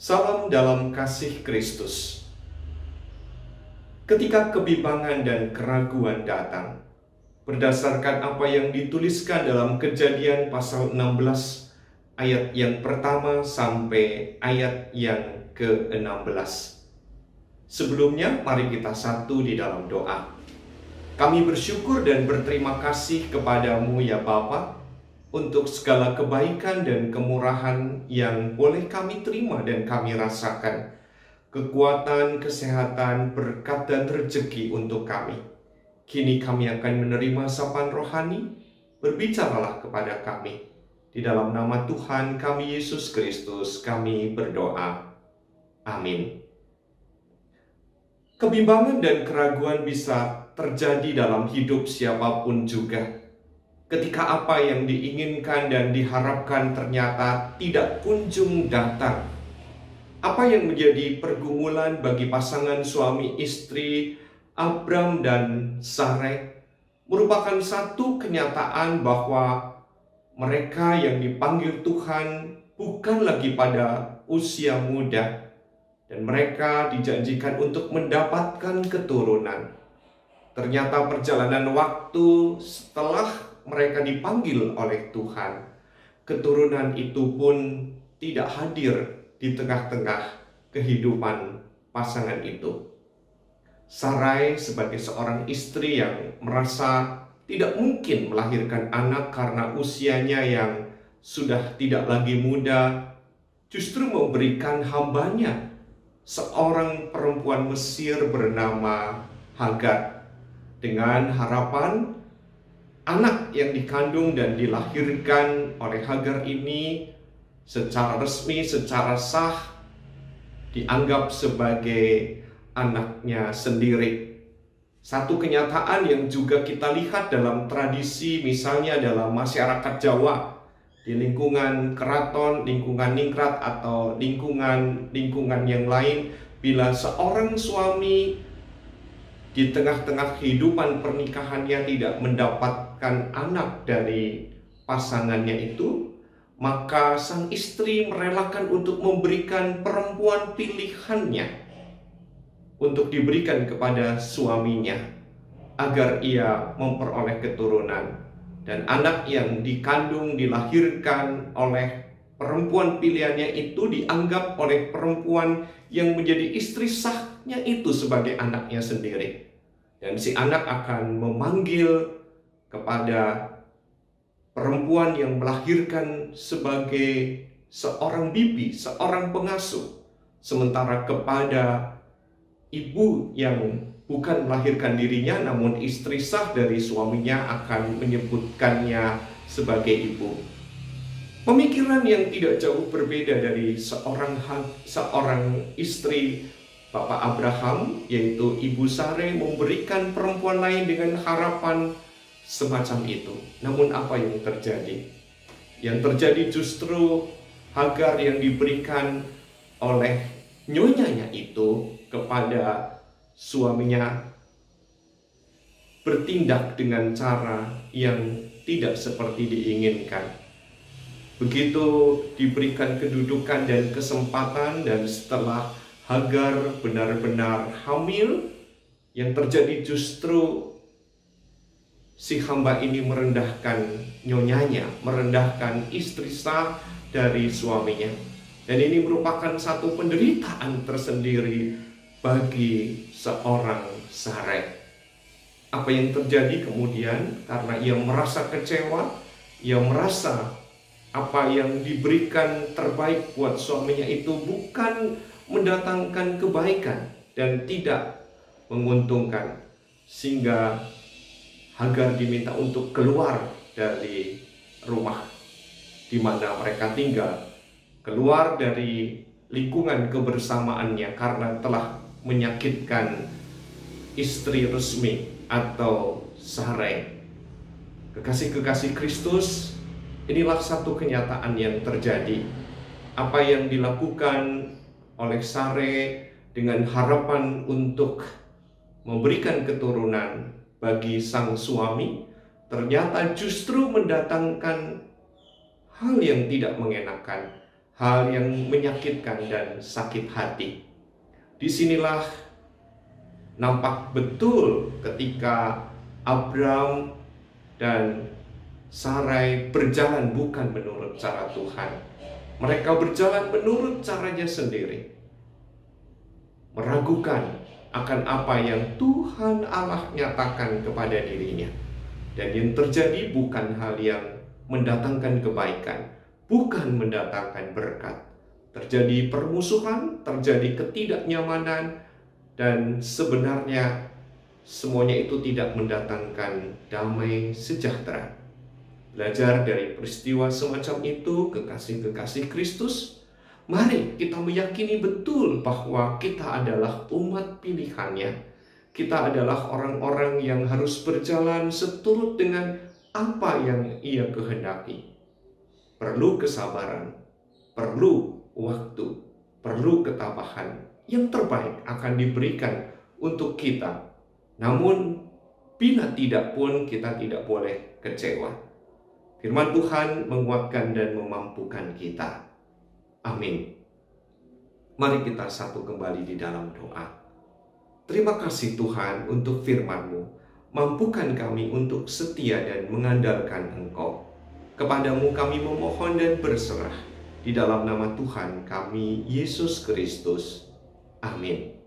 Salam dalam kasih Kristus. Ketika kebimbangan dan keraguan datang, berdasarkan apa yang dituliskan dalam Kejadian pasal 16 ayat yang pertama sampai ayat yang ke-16. Sebelumnya, mari kita satu di dalam doa. Kami bersyukur dan berterima kasih kepadamu ya Bapa, untuk segala kebaikan dan kemurahan yang boleh kami terima dan kami rasakan. Kekuatan, kesehatan, berkat dan rezeki untuk kami. Kini kami akan menerima sapaan rohani, berbicaralah kepada kami. Di dalam nama Tuhan kami Yesus Kristus kami berdoa. Amin. Kebimbangan dan keraguan bisa terjadi dalam hidup siapapun juga. Ketika apa yang diinginkan dan diharapkan ternyata tidak kunjung datang. Apa yang menjadi pergumulan bagi pasangan suami istri Abram dan Sarai merupakan satu kenyataan bahwa mereka yang dipanggil Tuhan bukan lagi pada usia muda, dan mereka dijanjikan untuk mendapatkan keturunan. Ternyata perjalanan waktu setelah mereka dipanggil oleh Tuhan, keturunan itu pun tidak hadir di tengah-tengah kehidupan pasangan itu. Sarai sebagai seorang istri yang merasa tidak mungkin melahirkan anak karena usianya yang sudah tidak lagi muda, justru memberikan hambanya, seorang perempuan Mesir bernama Hagar, dengan harapan anak yang dikandung dan dilahirkan oleh Hagar ini secara resmi, secara sah, dianggap sebagai anaknya sendiri. Satu kenyataan yang juga kita lihat dalam tradisi, misalnya dalam masyarakat Jawa, di lingkungan keraton, lingkungan ningrat, atau lingkungan yang lain, bila seorang suami di tengah-tengah kehidupan pernikahannya tidak mendapatkan anak dari pasangannya itu, maka sang istri merelakan untuk memberikan perempuan pilihannya untuk diberikan kepada suaminya agar ia memperoleh keturunan. Dan anak yang dikandung, dilahirkan oleh perempuan pilihannya itu dianggap oleh perempuan yang menjadi istri sahnya itu sebagai anaknya sendiri. Dan si anak akan memanggil kepada perempuan yang melahirkan sebagai seorang bibi, seorang pengasuh. Sementara kepada ibu yang bukan melahirkan dirinya, namun istri sah dari suaminya, akan menyebutkannya sebagai ibu. Pemikiran yang tidak jauh berbeda dari seorang istri Bapak Abraham, yaitu Ibu Sarai, memberikan perempuan lain dengan harapan semacam itu. Namun apa yang terjadi? Yang terjadi justru Hagar yang diberikan oleh nyonyanya itu kepada suaminya bertindak dengan cara yang tidak seperti diinginkan. Begitu diberikan kedudukan dan kesempatan, dan setelah Hagar benar-benar hamil, yang terjadi justru si hamba ini merendahkan nyonyanya, merendahkan istri sah dari suaminya. Dan ini merupakan satu penderitaan tersendiri bagi seorang Sarai. Apa yang terjadi kemudian? Karena ia merasa kecewa, ia merasa apa yang diberikan terbaik buat suaminya itu bukan mendatangkan kebaikan dan tidak menguntungkan, sehingga Hagar diminta untuk keluar dari rumah di mana mereka tinggal, keluar dari lingkungan kebersamaannya karena telah menyakitkan istri resmi atau Sarai. Kekasih-kekasih Kristus, inilah satu kenyataan yang terjadi. Apa yang dilakukan oleh Sarai dengan harapan untuk memberikan keturunan bagi sang suami, ternyata justru mendatangkan hal yang tidak mengenakan, hal yang menyakitkan dan sakit hati. Disinilah nampak betul ketika Abram dan Sarai berjalan bukan menurut cara Tuhan. Mereka berjalan menurut caranya sendiri, meragukan akan apa yang Tuhan Allah nyatakan kepada dirinya. Dan yang terjadi bukan hal yang mendatangkan kebaikan, bukan mendatangkan berkat. Terjadi permusuhan, terjadi ketidaknyamanan, dan sebenarnya semuanya itu tidak mendatangkan damai sejahtera. Belajar dari peristiwa semacam itu, kekasih-kekasih Kristus, mari kita meyakini betul bahwa kita adalah umat pilihannya. Kita adalah orang-orang yang harus berjalan seturut dengan apa yang Ia kehendaki. Perlu kesabaran, perlu waktu, perlu ketabahan. Yang terbaik akan diberikan untuk kita. Namun, bila tidak pun kita tidak boleh kecewa. Firman Tuhan menguatkan dan memampukan kita. Amin. Mari kita satu kembali di dalam doa. Terima kasih Tuhan untuk firman-Mu. Mampukan kami untuk setia dan mengandalkan Engkau. Kepadamu kami memohon dan berserah. Di dalam nama Tuhan kami, Yesus Kristus. Amin.